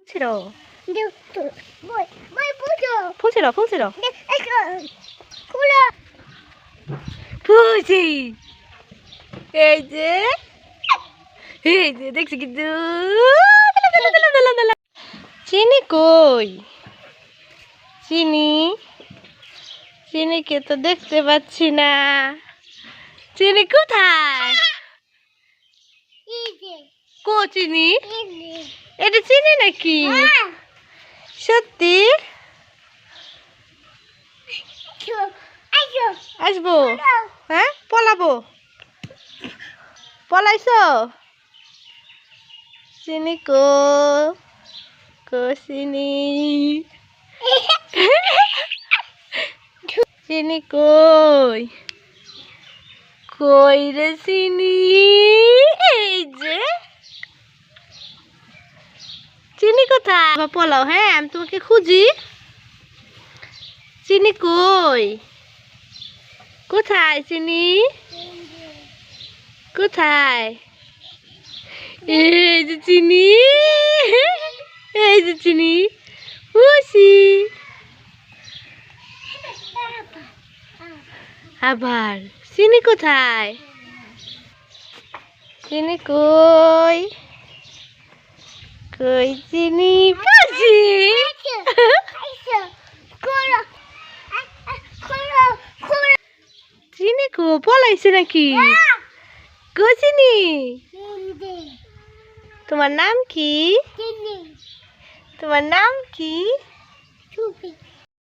싫어. 뭐 폰 싫어, 폰 싫어. 콜라. 부지. 이제 দেখছি কিন্তু চিনি কই? চিনি চিনিকে তো দেখতে পাচ্ছি না। চিনি কোথায়? কো চিনি? এটা চিনি নাকি? সত্যি আসবো? হ্যাঁ, পলাবো। পলাইছো? চিনি কো কো চিনি? চিনি কই? কই রে চিনি? এই যে চিনি কোথায়? পলাও, হ্যাঁ আমি তোমাকে খুঁজি। চিনি কই? কোথায় চিনি? কোথায়? এই যে চিনি, এই যে চিনি। খুশি আবার চিনি কোথায়? চিনি কই? কই চিনি? খুশি চিনি কো পলাইছে নাকি? কো চিনি? তোমার নাম কি? তোমার নাম কি?